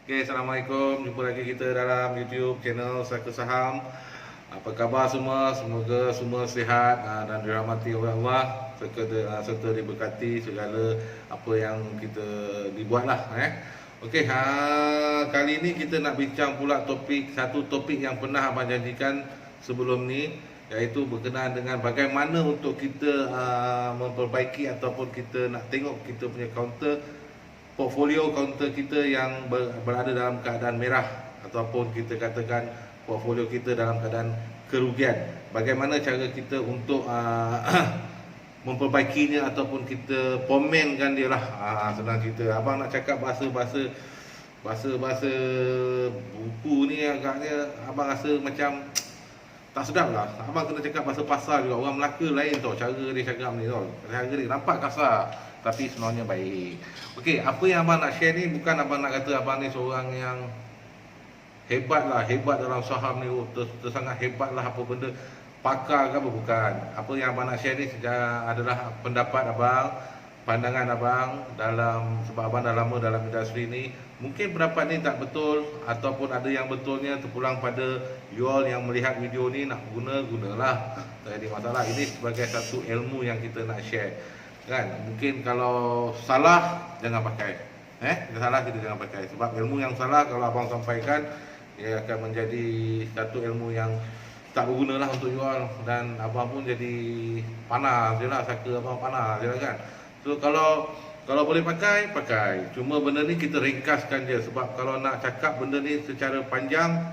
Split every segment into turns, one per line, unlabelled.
Okay, Assalamualaikum. Jumpa lagi kita dalam YouTube channel Saka Saham. Apa khabar semua? Semoga semua sihat dan dirahmati oleh Allah serta diberkati segala apa yang kita dibuatlah. Okey, kali ini kita nak bincang pula satu topik yang pernah abang janjikan sebelum ni, iaitu berkenaan dengan bagaimana untuk kita memperbaiki ataupun kita nak tengok kita punya portfolio counter kita yang berada dalam keadaan merah, ataupun kita katakan portfolio kita dalam keadaan kerugian. Bagaimana cara kita untuk memperbaikinya ataupun kita pomenkan dia lah. Senang cerita. Abang nak cakap bahasa buku ni agaknya abang rasa macam tak sedap lah. Abang kena cakap bahasa pasar juga. Orang Melaka lain tau cara dia cakap ni tau. Cara dia nampak kasar tapi sebenarnya baik. Okey, apa yang abang nak share ni bukan abang nak kata abang ni seorang yang hebat dalam saham ni, sangat hebat lah apa benda, pakar ke apa, bukan. Apa yang abang nak share ni adalah pendapat abang, pandangan abang sebab abang dah lama dalam industri ni. Mungkin pendapat ni tak betul ataupun ada yang betulnya, terpulang pada you all yang melihat video ni nak gunalah. Tak ada masalah. Ini sebagai satu ilmu yang kita nak share. Kan? Mungkin kalau salah jangan pakai. Kalau salah kita jangan pakai. Sebab ilmu yang salah kalau abang sampaikan, ia akan menjadi satu ilmu yang tak berguna lah untuk jual, dan abang pun jadi panas je lah, saka abang panas je lah kan. So kalau boleh pakai. Cuma benda ni kita ringkaskan je, sebab kalau nak cakap benda ni secara panjang,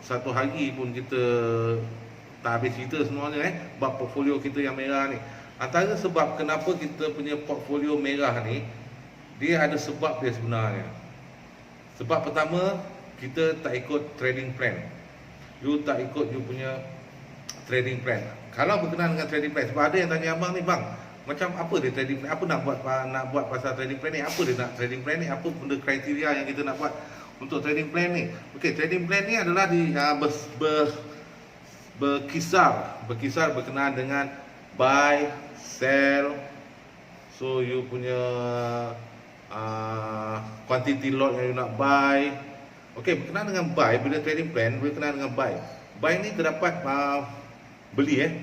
satu hari pun kita tak habis cerita semuanya bab portfolio kita yang merah ni. Antara sebab kenapa kita punya portfolio merah ni, dia ada sebab dia sebenarnya. Sebab pertama, kita tak ikut trading plan. You tak ikut you punya trading plan. Kalau berkenaan dengan trading plan, sebab ada yang tanya abang ni, bang, macam apa dia trading plan? Apa nak buat pasal trading plan ni? Apa dia nak trading plan ni? Apa benda kriteria yang kita nak buat untuk trading plan ni? Okey, trading plan ni adalah berkisar berkenaan dengan buy, sell. So you punya quantity lot yang you nak buy. Okey, berkenaan dengan buy, bila trading plan berkenaan dengan buy. Buy ni terdapat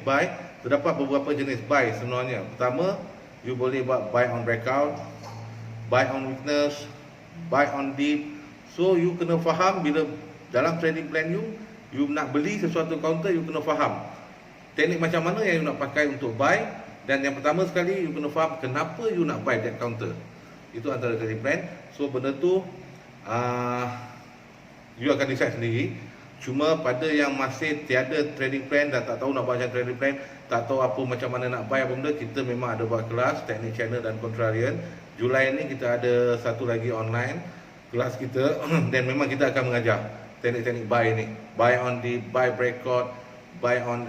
buy, terdapat beberapa jenis buy sebenarnya. Pertama, you boleh buat buy on breakout, buy on weakness, buy on dip. So you kena faham bila dalam trading plan you nak beli sesuatu counter, you kena faham teknik macam mana yang you nak pakai untuk buy. Dan yang pertama sekali, you kena faham kenapa you nak buy that counter. Itu antara trading plan. So benda tu you akan decide sendiri. Cuma pada yang masih tiada trading plan dan tak tahu nak buat macam trading plan, tak tahu apa macam mana nak buy apa benda, kita memang ada buat kelas teknik channel dan contrarian. Julai ni kita ada satu lagi online kelas kita dan memang kita akan mengajar teknik-teknik buy ni. Buy on the buy breakout, buy on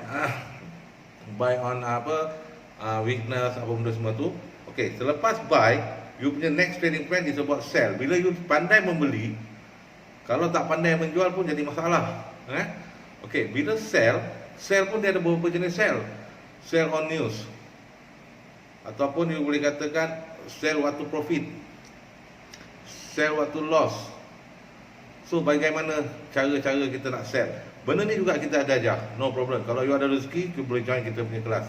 weakness, apa benda semua tu. Okey, selepas buy, you punya next trading plan disebut sell. Bila you pandai membeli, kalau tak pandai menjual pun jadi masalah. Okey, bila sell pun dia ada beberapa jenis sell. Sell on news, ataupun you boleh katakan sell waktu profit, sell waktu loss. So bagaimana cara-cara kita nak sell? Benda ni juga kita ada ajar, no problem. Kalau you ada rezeki, you boleh join kita punya kelas.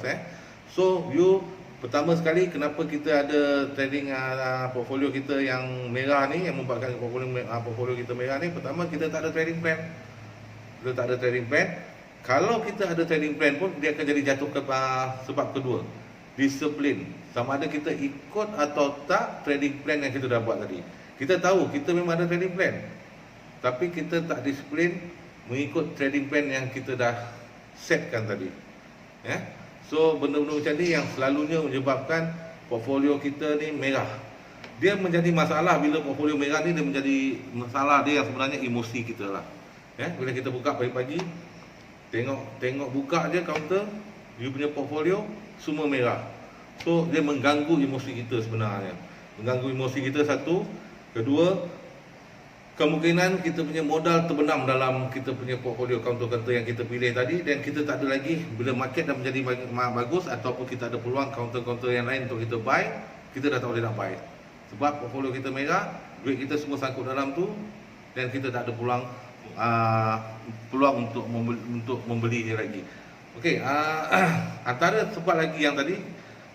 So you pertama sekali, kenapa kita ada trading portfolio kita yang merah ni, yang membuatkan portfolio kita merah ni? Pertama, kita tak ada trading plan. Kita tak ada trading plan. Kalau kita ada trading plan pun, dia akan jadi jatuh ke sebab kedua, disiplin. Sama ada kita ikut atau tak trading plan yang kita dah buat tadi. Kita tahu kita memang ada trading plan, tapi kita tak disiplin mengikut trading plan yang kita dah setkan tadi. So benda-benda macam ni yang selalunya menyebabkan portfolio kita ni merah. Dia menjadi masalah bila portfolio merah ni, dia menjadi masalah dia yang sebenarnya emosi kita lah. Bila kita buka pagi-pagi, tengok buka je counter, you punya portfolio semua merah. So dia mengganggu emosi kita sebenarnya. Mengganggu emosi kita, satu. Kedua, kemungkinan kita punya modal terbenam dalam kita punya portfolio counter-counter yang kita pilih tadi, dan kita tak ada lagi, bila market dah menjadi bagus ataupun kita ada peluang counter-counter yang lain untuk kita buy, kita dah tak boleh nak buy. Sebab portfolio kita merah, duit kita semua sangkut dalam tu, dan kita tak ada peluang untuk membeli dia lagi. Okey, antara sebab lagi yang tadi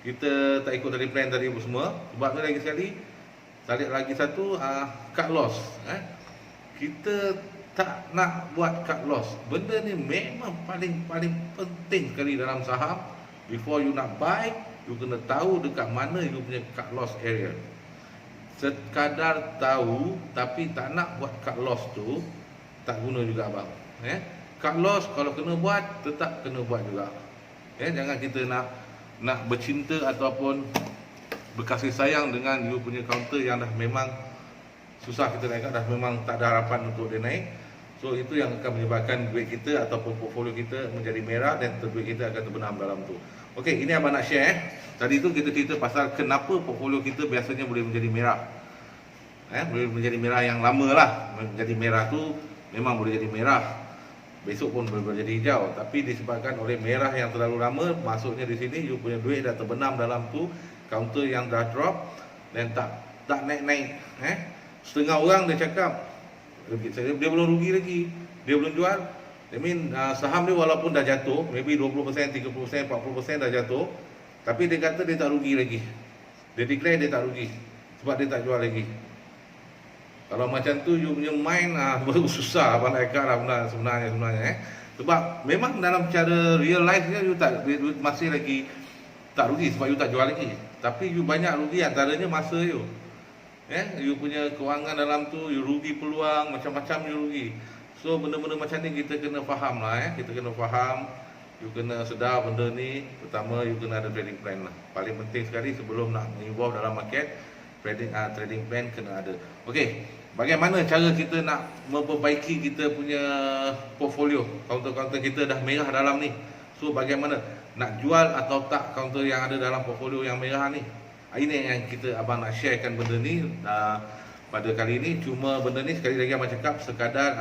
kita tak ikut dari plan tadi semua, sebab tu lagi sekali, tarik lagi satu, cut loss. Kita tak nak buat cut loss. Benda ni memang paling penting sekali dalam saham. Before you nak buy, you kena tahu dekat mana you punya cut loss area. Sekadar tahu tapi tak nak buat cut loss tu, tak guna juga abang. Cut loss kalau kena buat, tetap kena buat juga. Jangan kita nak bercinta ataupun berkasih sayang dengan you punya counter yang dah memang susah kita naikkan, dah memang tak ada harapan untuk dia naik. So itu yang akan menyebabkan duit kita ataupun portfolio kita menjadi merah dan duit kita akan terbenam dalam tu. Okey, ini abang nak share. Tadi tu kita cerita pasal kenapa portfolio kita biasanya boleh menjadi merah. Boleh menjadi merah yang lama lah. Menjadi merah tu memang boleh jadi merah, besok pun boleh jadi hijau. Tapi disebabkan oleh merah yang terlalu lama, maksudnya di sini you punya duit dah terbenam dalam tu, counter yang dah drop dan tak naik-naik. Setengah orang dia cakap dia belum rugi lagi, dia belum jual. That mean saham dia walaupun dah jatuh, maybe 20%, 30%, 40% dah jatuh, tapi dia kata dia tak rugi lagi. Dia declare dia tak rugi sebab dia tak jual lagi. Kalau macam tu you punya mind baru susah abang nak ikat lah sebenarnya. Sebab memang dalam cara real life ni you masih lagi tak rugi sebab you tak jual lagi. Tapi you banyak rugi, antaranya masa you. You punya kewangan dalam tu, you rugi peluang, macam-macam you rugi. So benda-benda macam ni kita kena faham lah. Kita kena faham, you kena sedar benda ni. Pertama, you kena ada trading plan lah. Paling penting sekali sebelum nak involve dalam market, trading plan kena ada. Okey, bagaimana cara kita nak memperbaiki kita punya portfolio? Counter-counter kita dah merah dalam ni. So bagaimana nak jual atau tak counter yang ada dalam portfolio yang merah ni? Ini yang abang nak sharekan benda ni pada kali ini. Cuma benda ni sekali lagi abang cakap sekadar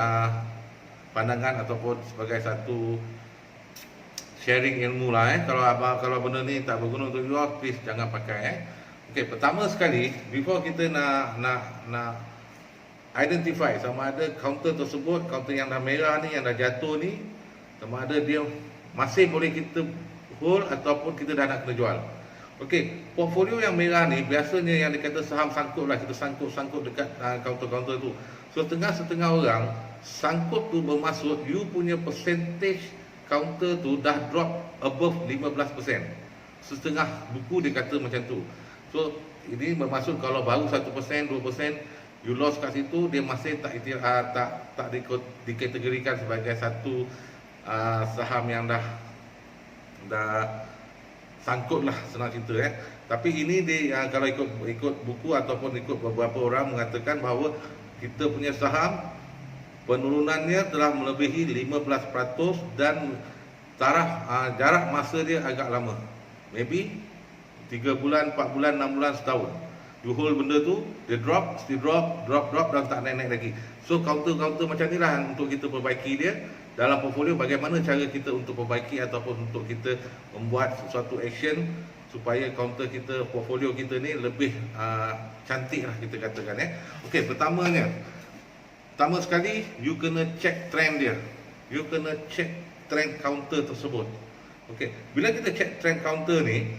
pandangan ataupun sebagai satu sharing ilmu lah. Kalau benda ni tak berguna untuk you, please jangan pakai. Okey, pertama sekali, before kita nak identify sama ada counter tersebut, counter yang dah merah ni, yang dah jatuh ni, sama ada dia masih boleh kita hold ataupun kita dah nak kena jual. Okey, portfolio yang merah ni biasanya yang dikata saham sangkut lah, kita sangkut dekat counter-counter tu. So setengah orang sangkut tu bermaksud you punya percentage counter tu dah drop above 15%. Setengah buku dia kata macam tu. So ini bermaksud kalau baru 1%, 2% you loss kat situ, dia masih tak dikategorikan sebagai satu saham yang dah sangkut lah, senang cerita. Tapi ini dia kalau ikut buku ataupun ikut beberapa orang mengatakan bahawa kita punya saham penurunannya telah melebihi 15% dan jarak masa dia agak lama. Maybe 3 bulan, 4 bulan, 6 bulan, setahun. You hold benda tu, dia drop, still drop dan tak naik-naik lagi. So counter-counter macam ni lah untuk kita perbaiki dia dalam portfolio. Bagaimana cara kita untuk perbaiki ataupun untuk kita membuat sesuatu action supaya counter kita, portfolio kita ni lebih cantik lah kita katakan. Okey, pertama sekali you kena check trend dia. You kena check trend counter tersebut. Okey, bila kita check trend counter ni,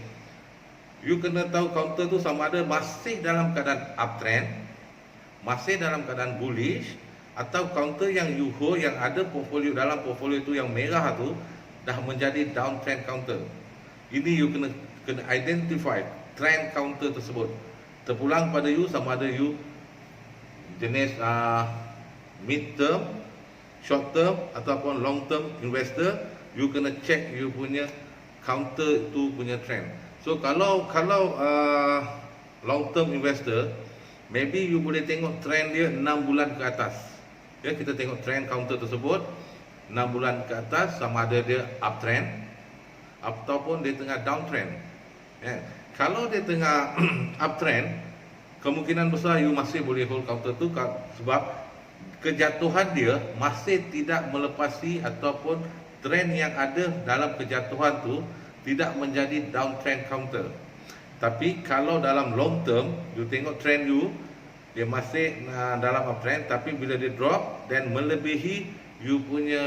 you kena tahu counter tu sama ada masih dalam keadaan uptrend, masih dalam keadaan bullish, atau counter yang you hold yang ada portfolio, dalam portfolio tu yang merah tu dah menjadi downtrend counter. Ini you kena identify trend counter tersebut. Terpulang pada you sama ada you jenis mid term, short term ataupun long term investor. You kena check you punya counter tu punya trend. So kalau long term investor, maybe you boleh tengok trend dia 6 bulan ke atas. Kita tengok trend counter tersebut 6 bulan ke atas, sama ada dia uptrend ataupun dia tengah downtrend. Kalau dia tengah uptrend, kemungkinan besar you masih boleh hold counter tu sebab kejatuhan dia masih tidak melepasi ataupun trend yang ada dalam kejatuhan tu tidak menjadi downtrend counter. Tapi kalau dalam long term, you tengok trend you dia masih dalam uptrend, tapi bila dia drop dan melebihi you punya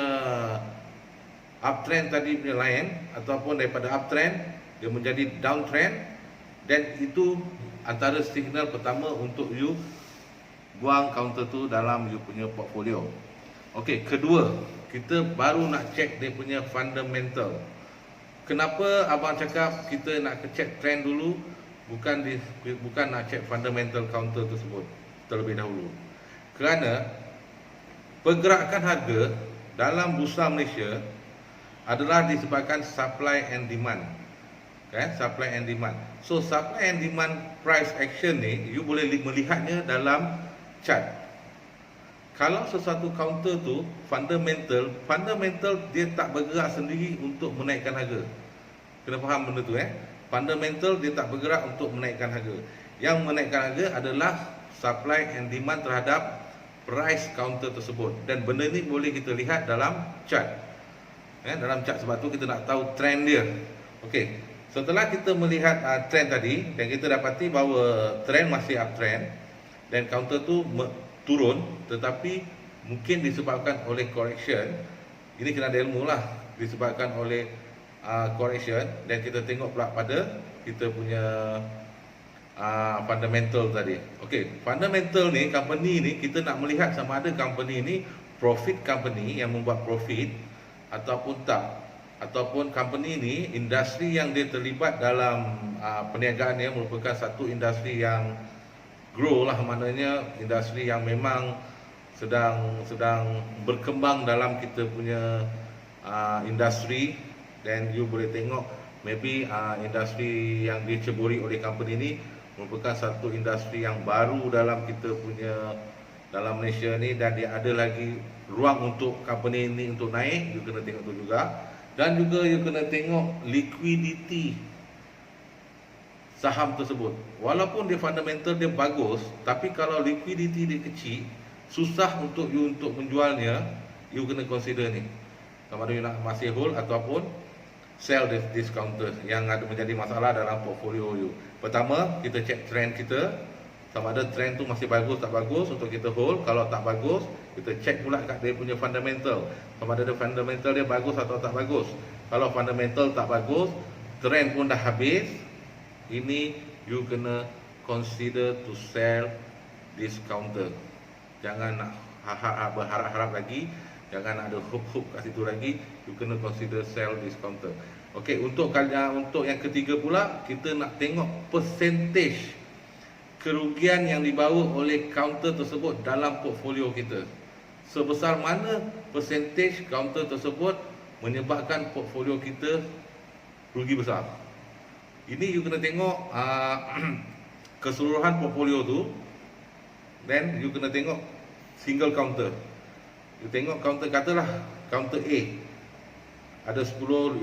uptrend tadi punya line, ataupun daripada uptrend dia menjadi downtrend, dan itu antara signal pertama untuk you buang counter tu dalam you punya portfolio. Okey, kedua, kita baru nak check dia punya fundamental. Kenapa abang cakap kita nak check trend dulu, bukan nak check fundamental counter tersebut terlebih dahulu? Kerana pergerakan harga dalam bursa Malaysia adalah disebabkan supply and demand. Kan? Supply and demand. So supply and demand price action ni you boleh melihatnya dalam chart. Kalau sesuatu counter tu fundamental dia tak bergerak sendiri untuk menaikkan harga. Kena faham benda tu Fundamental dia tak bergerak untuk menaikkan harga. Yang menaikkan harga adalah supply and demand terhadap price counter tersebut. Dan benda ni boleh kita lihat dalam chart. Dalam chart, sebab tu kita nak tahu trend dia. Okey, setelah kita melihat trend tadi dan kita dapati bahawa trend masih uptrend dan counter tu turun, tetapi mungkin disebabkan oleh correction. Ini kena ada ilmu lah, disebabkan oleh correction. Dan kita tengok pula pada kita punya fundamental tadi. Okey, fundamental ni, company ni, kita nak melihat sama ada company ni profit company yang membuat profit ataupun tak, ataupun company ni industri yang dia terlibat dalam perniagaan dia merupakan satu industri yang grow lah, maknanya industri yang memang sedang berkembang dalam kita punya industri. Dan you boleh tengok maybe industri yang diceburi oleh company ni merupakan satu industri yang baru dalam kita punya dalam Malaysia ni, dan dia ada lagi ruang untuk company ni untuk naik. You kena tengok tu juga. Dan juga you kena tengok liquidity saham tersebut. Walaupun dia fundamental dia bagus, tapi kalau liquidity dia kecil, susah untuk you untuk menjualnya. You kena consider ni, sama ada you nak masih hold ataupun sell this counter yang ada menjadi masalah dalam portfolio you. Pertama, kita check trend kita, sama ada trend tu masih bagus tak bagus untuk kita hold. Kalau tak bagus, kita check pula kat dia punya fundamental, sama ada fundamental dia bagus atau tak bagus. Kalau fundamental tak bagus, trend pun dah habis, ini you kena consider to sell this counter. Jangan nak berharap-harap lagi, jangan ada hope kat situ lagi. You kena consider sell this counter. Okey, untuk yang ketiga pula, kita nak tengok percentage kerugian yang dibawa oleh counter tersebut dalam portfolio kita. Sebesar mana percentage counter tersebut menyebabkan portfolio kita rugi besar. Ini you kena tengok keseluruhan portfolio tu. Dan you kena tengok single counter. You tengok counter, katalah counter A ada 10,000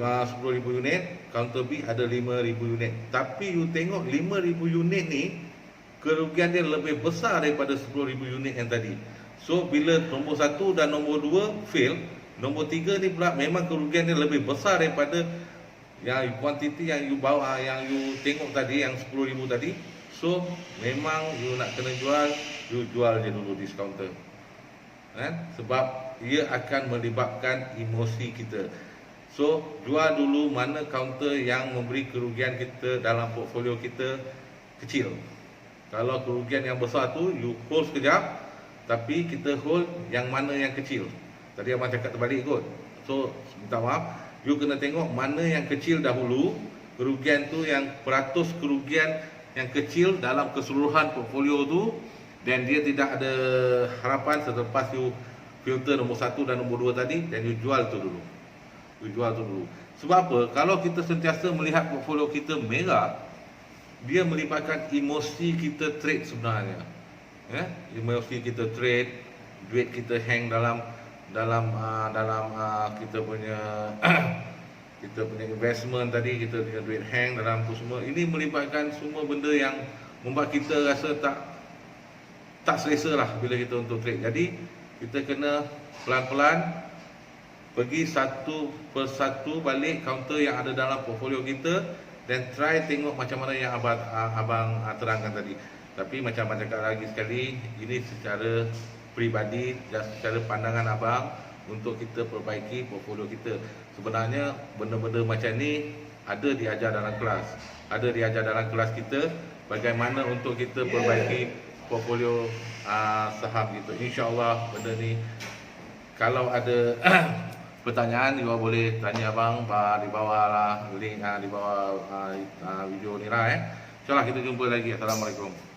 unit, counter B ada 5,000 unit. Tapi you tengok 5,000 unit ni kerugian dia lebih besar daripada 10,000 unit yang tadi. So bila nombor 1 dan nombor 2 fail, nombor 3 ni pula memang kerugian dia lebih besar daripada yang kuantiti yang you bawa, yang you tengok tadi, yang 10,000 tadi. So memang you nak kena jual, you jual je dulu discounter. Sebab ia akan melibatkan emosi kita. So jual dulu mana counter yang memberi kerugian kita dalam portfolio kita kecil. Kalau kerugian yang besar tu you hold sekejap, tapi kita hold yang mana yang kecil. Tadi abang cakap terbalik kot. So minta maaf, you kena tengok mana yang kecil dahulu. Kerugian tu yang peratus kerugian yang kecil dalam keseluruhan portfolio tu, dan dia tidak ada harapan selepas you filter nombor 1 dan nombor 2 tadi, dan you jual tu dulu. You jual tu dulu. Sebab apa? Kalau kita sentiasa melihat portfolio kita merah, dia melibatkan emosi kita trade sebenarnya. Emosi kita trade, duit kita hang dalam kita punya kita punya investment tadi, kita punya duit hang dalam tu semua. Ini melibatkan semua benda yang membuat kita rasa tak selesa lah bila kita untuk trade. Jadi kita kena pelan-pelan pergi satu persatu balik counter yang ada dalam portfolio kita, dan try tengok macam mana yang abang terangkan tadi. Tapi macam cakap lagi sekali, ini secara peribadi dan secara pandangan abang untuk kita perbaiki portfolio kita. Sebenarnya benda-benda macam ni ada diajar dalam kelas. Ada diajar dalam kelas kita bagaimana untuk kita perbaiki portfolio saham kita. InsyaAllah benda ni, kalau ada pertanyaan juga boleh tanya abang di bawah lah, link di bawah video ni lah. InsyaAllah kita jumpa lagi. Assalamualaikum.